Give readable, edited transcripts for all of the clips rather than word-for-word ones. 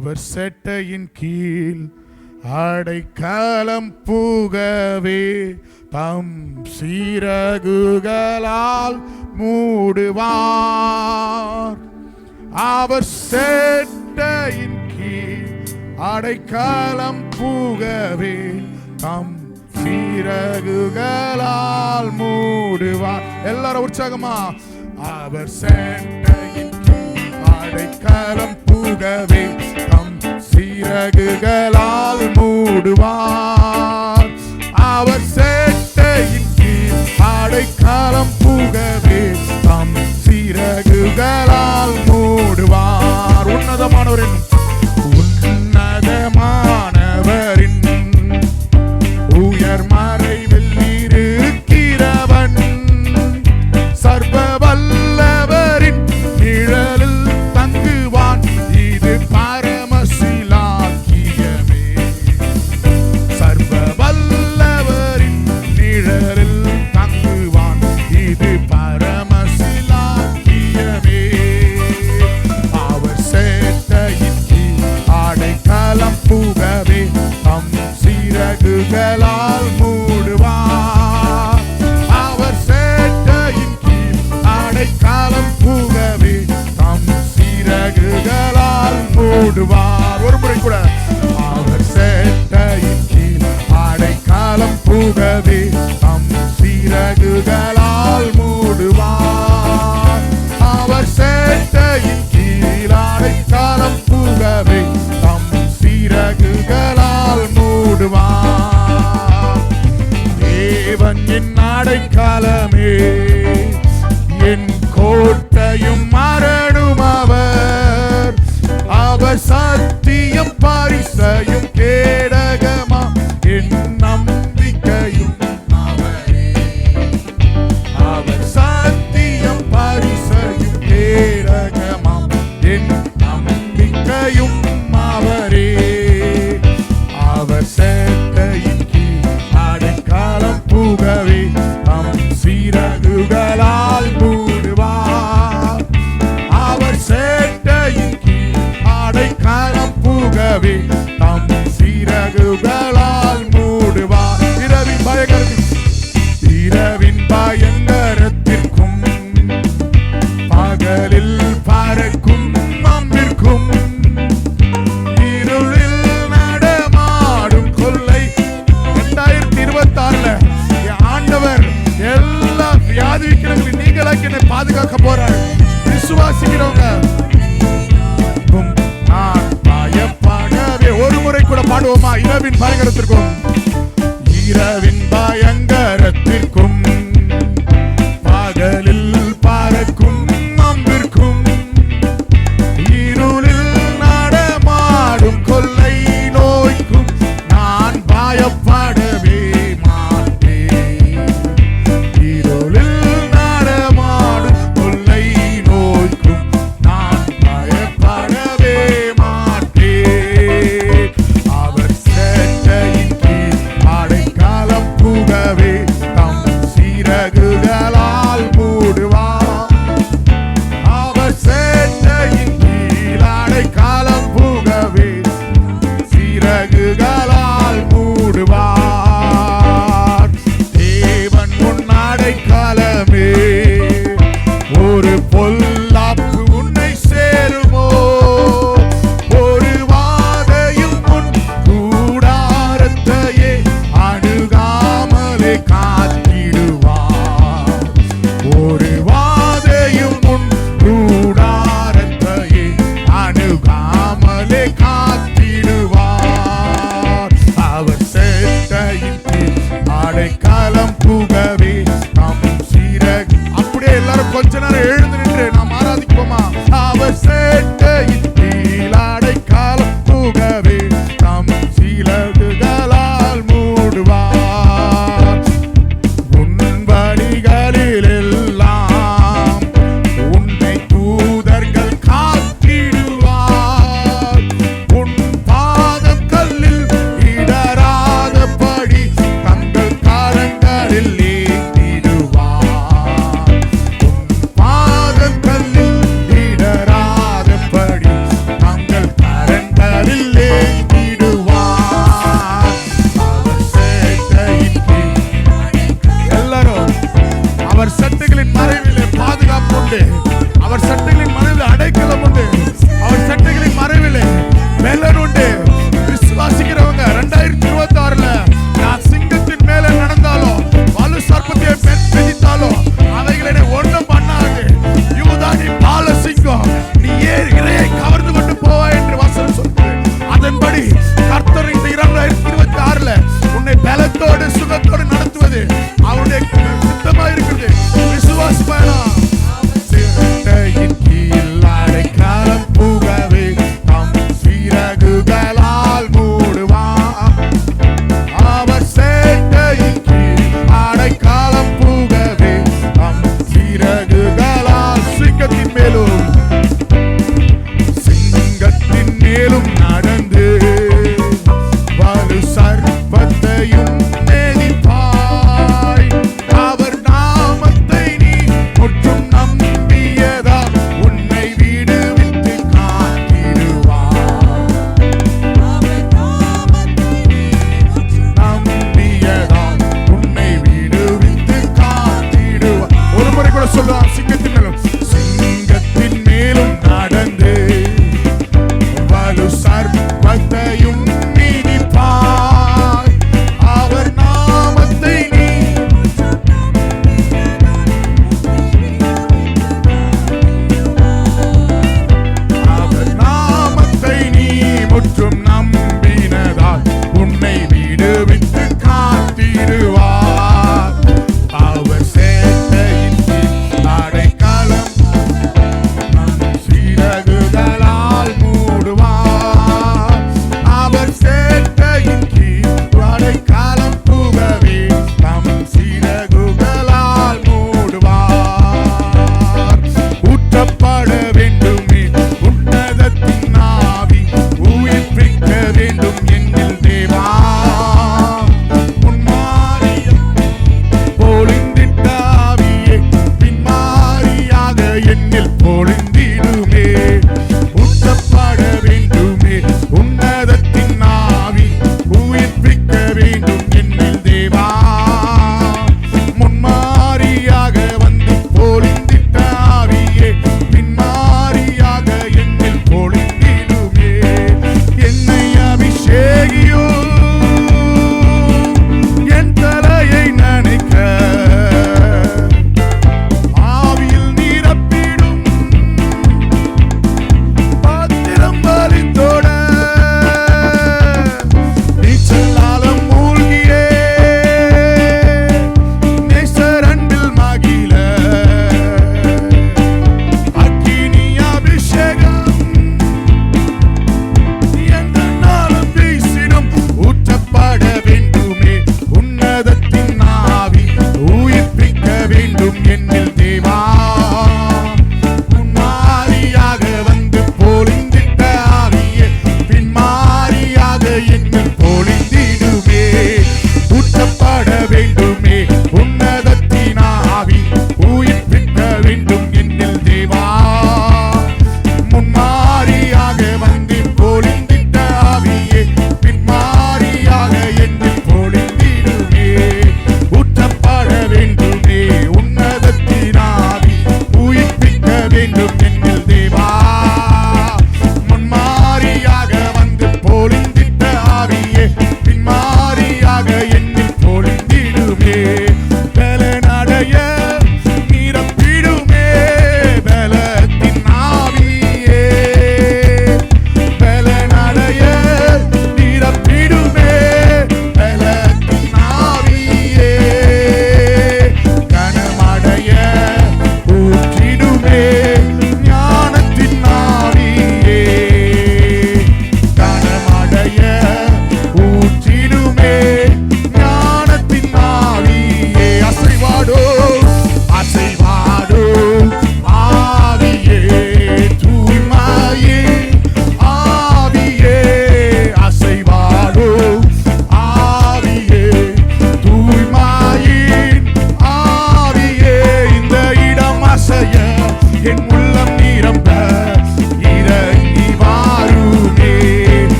அவர் செட்டையின் கீழ் அடைக்கலம் புகவே தம் சீரகுகளால் மூடுவார். அவர் செட்டையின் கீழ் அடைக்கலம் புகவே தம் சீரகுகளால் மூடுவார். எல்லாரும் உற்சாகமா. அவர் செட்டையின் கீழ் அடைக்கலம் புகவே தம் சீரகுகளால் மூடுவார். அவர் செட்டையின் கீழ் அடைக்கலம் புகவே தம் சீரகுகளால் மூடுவார். உன்னதமானவரின் உன்னதமானவரின் உயர் மறைவில் இருக்கிறவன் சர்வ வல்லவரின் நிழலில் தங்குவான். இது பரமசிலாக்கியமே. சர்வ வல்லவரின் நிழலில் தங்குவான். இது பரமசிலாக்கியமே. அவர் சேட்டையின் கீழ் அடைக்கலம் புகவே தம் சீரகுகளால் மூடுவார். அவர் சேட்டையின் கீழ் அடைக்கலம் புகவே தம் சீரகுகளால் மூடுவார். ஒரு முறை கூட. அவர் சேட்டையின் கீழ் அடைக்கலம் புகவே தம் சீரகுகளால் மூடுவார். அவர் சேட்டையின் கீழ் அடைக்கலம் புகவே தம் சீரகுகளால் மூடுவார். தேவன் என் அடைக்கலமே, என் கோட்டையும் மரணும் அவர். அவர் சத்தியம் பரிசையும் கேடகமா என் நம்பிக்கையும் அவரே. அவர் சத்தியம் பரிசையும் கேடகமாம் என் நம்பிக்கையும் அவரே. அவர் சேட்டையின் கீழ் அடைக்கலம் புகவே தம் சீரகுகளால் மூடுவார். அவர் சேட்டையின் கீழ் அடைக்கலம் புகவே தம் சீரகுகளால் மூடுவார். இரவின் பயங்கரத்திற்கும் பகலில் பறக்கும் அம்பிற்கும் இருளில்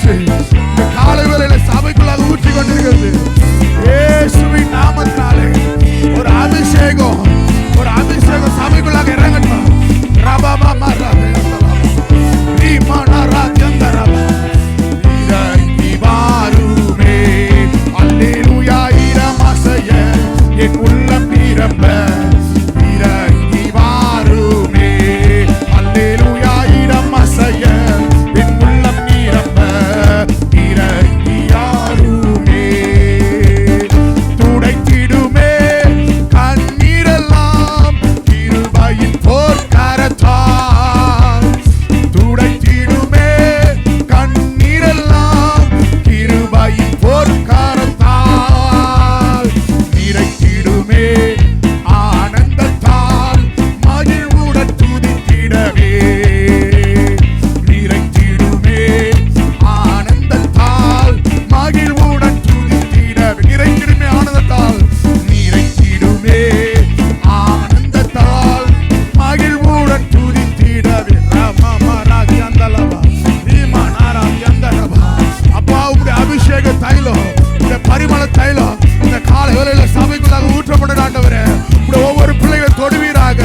காற்று இந்த காலை வேளையில சபைக்குள்ளாக ஊற்றி கொண்டிருக்கிறது. இயேசுவின் நாமத்தினாலே ஒரு அபிஷேகம் சபைக்குள்ளாக இறங்கட்டும். ரபாபா மராதே ரீமானா ராஜந்தரபா இறங்கி வாருமே. அல்லேலூயா இரமாசைய என் உள்ளம் நிரம்ப இறங்கி வாருமே. அல்லேலூயா இரமாசைய என் உள்ளம் நிரம்ப இறங்கி யாருமே. துடைத்திடுமே கண்ணீரெல்லாம் கிருபையின் போர்க்கரத்தால். துடைத்திடுமே கண்ணீரெல்லாம் கிருபையின் போர்க்கரத்தால். நிறைத்திடுமே ஆனந்தத்தால் மகிழ்வுடன் துதித்திடவே. நிறைத்திடுமே ஆனந்தத்தால் மகிழ்வுடன் துதித்திடவே. நிறைத்திடுமே ஆனந்தத்தால். நிறைத்திடுமே ஆனந்தத்தால் மகிழ்வுடன் துதித்திடவே. அப்பா உங்களுடைய அபிஷேக தைலம், உங்களுடைய பரிமள தைலம் இந்த காலை வேளையில சபைக்குள்ளாக ஊற்றப்பட்ட ஆண்டவரே, உங்களுடைய ஒவ்வொரு பிள்ளைகளை தொடுவீராக.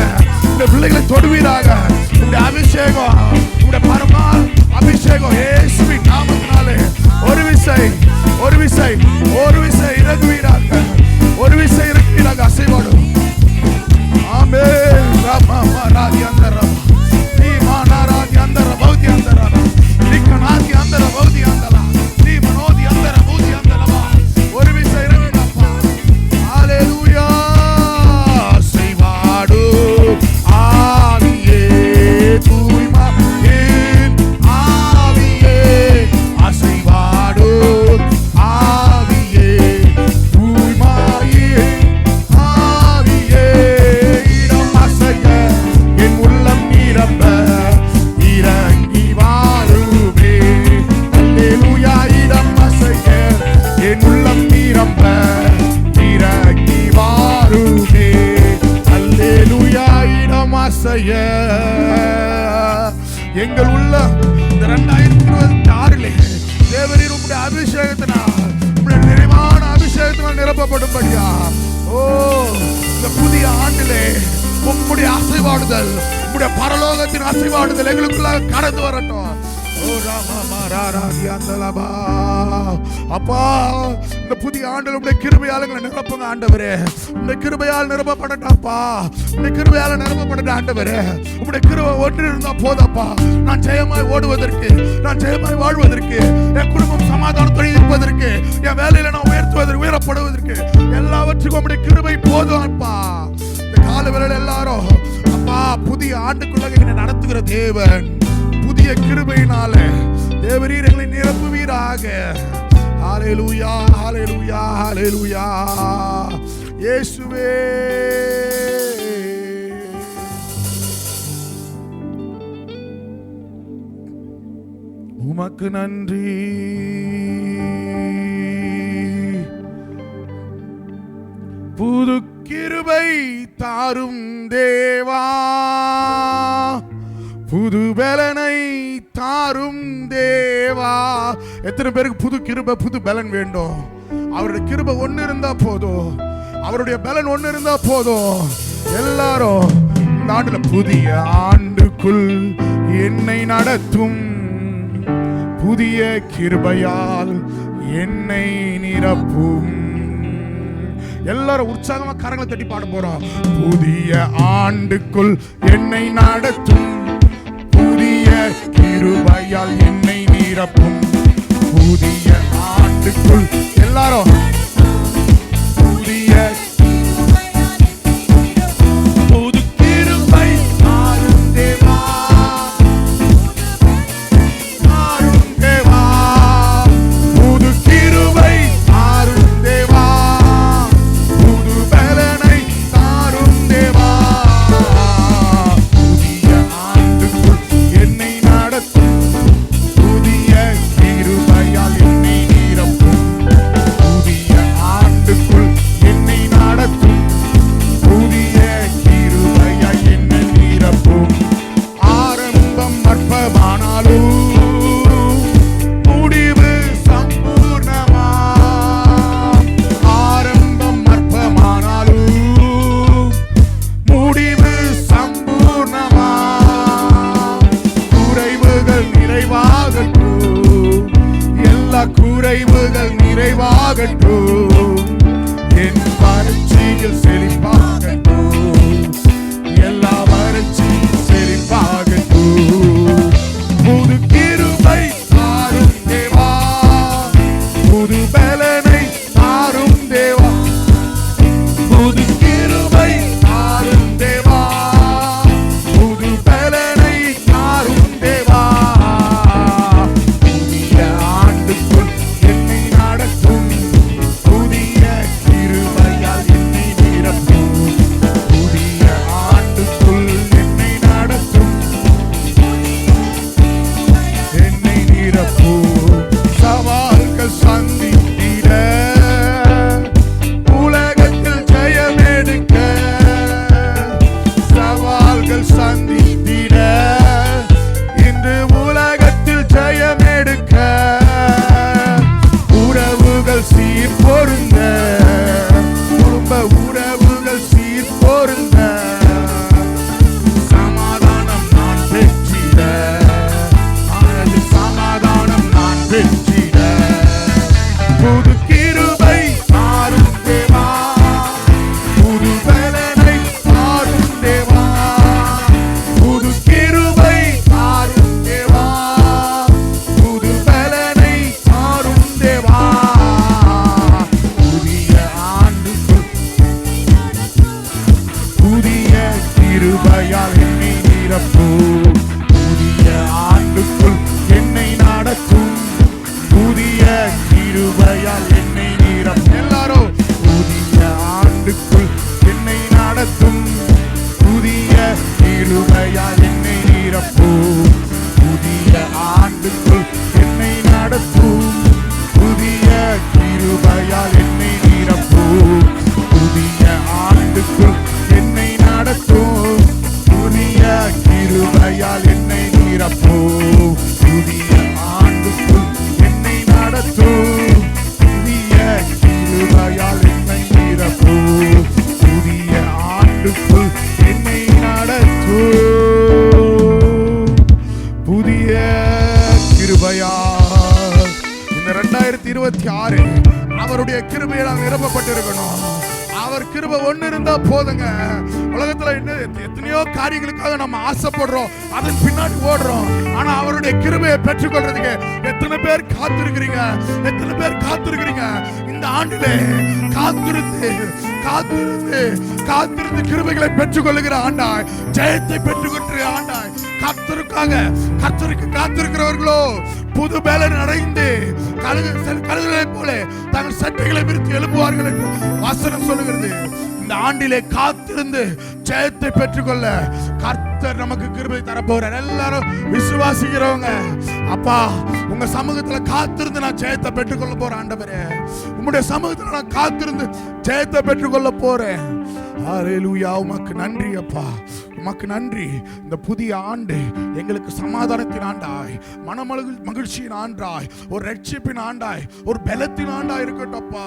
இந்த பிள்ளைகளை தொடுவீராக. உங்களுடைய அபிஷேகம், உங்களுடைய பரமா அபிஷேகம் இயேசுவின் நாமத்தினாலே ஒரு விசை இறங்குவீராக. ஒரு விசை இறங்குவீராக. அசைவாடும். ஆமென். ரமா மராதி அந்தரபா ரீமானா ராதி அந்தர பௌதி அந்தரபா ரிக்கனாதி அந்தர பௌதி அந்தலா ரீமனோதி அந்தர பௌதி அந்தலபா. ஒரு விசை இறங்குங்கப்பா. ஹalleluya. அசைவாடு ஆவியே தூய்மையின் ஆவியே. அசைவாடு ஆவியே தூய்மையின் ஆவியே. இடம் அசைய என் உள்ளம் நிரம்ப இறங்கி வாருமே. அல்லேலூயா. இடம் அசைய என் உள்ளம் நிரம்ப இறங்கி வாருமே. அல்லேலூயா. இடம் அசைய எங்கள் உள்ள இந்த 2026 தேவரீர் உம்முடைய அபிஷேகத்தினால், உம்முடைய நிறைவான அபிஷேகத்தினால் நிரப்பப்படும்படியா. ஓ இந்த புதிய ஆண்டிலே உம்முடைய அசைவாடுதல், உம்முடைய பரலோகத்தின் அசைவாடுதல் எங்களுக்குள்ளாக கடந்து வரட்டும். ஓ ராமா மாராதி அந்தலபா. அப்பா இந்த புதிய ஆண்டில் உம்முடைய கிருபையால் எங்களை நிரப்புங்க ஆண்டவரே. உம்முடைய கிருபையால் நிரப்பப்படட்டாப்பா. உம்முடைய கிருபையால் நிரப்பப்படட்ட ஆண்டவரே. உம்முடைய கிருபை ஒன்று இருந்தா போதப்பா. நான் ஜெயமாய் ஓடுவதற்கு, நான் ஜெயமாய் வாழ்வதற்கு, என் குடும்பம் சமாதானத்தோடு இருப்பதற்கு, என் வேலையில நான் உயரப்படுவதற்கு எல்லாவற்றுக்கும் உம்முடைய கிருபை போதும் அப்பா. இந்த கால வேளையில எல்லாரும் அப்பா புதிய ஆண்டுக்குள்ளாக என்னை நடத்துகிற தேவன் புதிய கிருபையினால தேவரீர் எங்களை நிரப்புவீராக. ஹalleluya. ஹalleluya. ஹalleluya. இயேசுவே உமக்கு நன்றி. புது கிருபை தாரும் தேவா. புது பலனை தாரும் தேவா. எத்தனை பேருக்கு புது கிருபை புது பலன் வேண்டும்? அவருடைய கிருபை ஒன்னு இருந்தா போதும். அவருடைய பலன் ஒன்னு இருந்தா போதும். எல்லாரும் இந்த ஆண்டுல புதிய ஆண்டுக்குள் என்னை நடத்தும் புதிய கிருபையால் என்னை நிரப்பும். எல்லாரும் உற்சாகமா கரங்களை தட்டி பாட போறோம். புதிய ஆண்டுக்குள் என்னை நடத்தும் புதிய கிருபையால் என்னை நிரப்பும். புதிய ஆண்டுக்குள் எல்லாரும் புதிய புது கிருபை தாரும் தேவா. தாரும் தேவா. புது கிருபை தாரும் தேவா. புது பலனை தாரும் தேவா. புதிய ஆண்டுக்குள் என்னை நடத்தும் புதிய கிருபையால் என்னை நிரப்பும். புதிய நிறைவுகள் நிறைவாகட்டும், என் வறட்சியில் செழிப்பாகட்டும், எல்லா வறட்சியும் செழிப்பாகட்டும். புது கிருபை தாரும் தேவா, புது பலனை தாரும் தேவா, புது கிருபை தாரும் தேவா, புது பலனை தாரும் தேவா. புதிய ஆண்டுக்குள் என்னை நடத்தும், புதிய கிருபையால் என்னை நிரப்பும், புதிய ஆண்டுக்குள் என்னை நடத்தும், என்னை நிரப்பும். சவால்கள் சந்தித்திட, உலகத்தில் ஜெயம் எடுக்க, சவால்கள் சந்தித்திட, இன்று உலகத்தில் ஜெயம் எடுக்க, உறவுகள் சீர் பொருந்த, குடும்ப உறவுகள் சீர் பொருந்த, சமாதானம் நான் பெற்றிட, மனது சமாதானம் நான் பெற்றிட. புது கிருபை தாரும் தேவா, புது பலனை தாரும் தேவா, புது கிருபை தாரும் தேவா, புது பலனை தாரும் தேவா. புதிய ஆண்டுக்குள் புதிய கிருபையால் என்னை நிரப்பும், புதிய ஆண்டுக்குள் என்னை நடத்தும், புதிய கிருபையால் என்னை நிரப்பும். எல்லாரும் புதிய ஆண்டுக்குள் என்னை நடத்தும், புதிய கிருபையால் என்னை நிரப்பும், புதிய ஆண்டுக்குள் என்னை நடத்தும், புதிய கிருபையால் என்னை நிரப்பும், புதிய ஆண்டுக்குள் என்னை நடத்தும், புதிய கிருபையால் என்னை நிரப்பும், புதிய ஆண்டுக்குள் என்னை நடத்தும், புதிய கிருபையால் என்னை நிரப்பும், புதிய ஆண்டுக்குள் என்னை நடத்தும், புதிய கிருபையால். இந்த 2026 அவருடைய கிருபையால் நிரப்பப்பட்டிருக்கணும். அவர் கிருபை ஒண்ணு இருந்தா போதுங்க. உலகத்துல எத்தனையோ காரியங்களுக்காக நம்ம ஆசைப்படுறோம், அதன் பின்னாடி ஓடுறோம். ஆனா அவருடைய கிருபையை பெற்றுக்கொள்றதுக்கு எத்தனை பேர் காத்திருக்கிறீங்க? எத்தனை பேர் காத்திருக்கிறீங்க? இந்த ஆண்டிலே காத்திருந்து காத்திருந்து காத்திருந்து கிருபைகளை பெற்றுக்கொள்ளுகிற ஆண்டாய், ஜெயத்தை பெற்றுக்கொள்கிற ஆண்டாய் காத்திருக்காங்க. கர்த்தருக்கு காத்திருக்கிறவர்களோ புது பலன் அடைந்து கழுகுகளை போல தங்கள் சட்டைகளை விரித்து எழுப்புவார்கள் என்று வசனம் சொல்லுகிறது. இந்த ஆண்டிலே காத்திருந்து ஜெயத்தை பெற்றுக்கொள்ள கர்த்தர் நமக்கு கிருபை தரப்போறார். எல்லாரும் விசுவாசிக்கிறவங்க, அப்பா உங்க சமூகத்துல காத்திருந்து நான் ஜெயத்தை பெற்றுக்கொள்ள போறேன் ஆண்டவரே, உங்களுடைய சமூகத்துல நான் காத்திருந்து ஜெயத்தை பெற்றுக்கொள்ள போறேன். ஹல்லேலூயா. உமக்கு நன்றி அப்பா, உமக்கு நன்றி. இந்த புதிய ஆண்டு எங்களுக்கு சமாதானத்தின் ஆண்டாய், மகிழ்ச்சியின் ஆண்டாய், ஒரு ரட்சிப்பின் ஆண்டாய், ஒரு பலத்தின் ஆண்டாய் இருக்கட்டப்பா.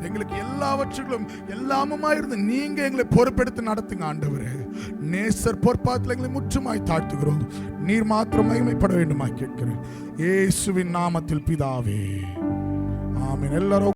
எங்களுக்கு எல்லாவற்றிலும் எல்லாமுமா இருந்து நீங்க எங்களை பொறுப்பெடுத்து நடத்துங்க ஆண்டவரே. நேசர் பொறுப்பாத்தில் எங்களை முற்றுமாய் தாழ்த்துகிறோம். நீர் மாத்திரம் மகிமைப்பட வேண்டுமாய் கேட்கிறேன். இயேசுவின் நாமத்தில் பிதாவே, ஆமென். எல்லாரும்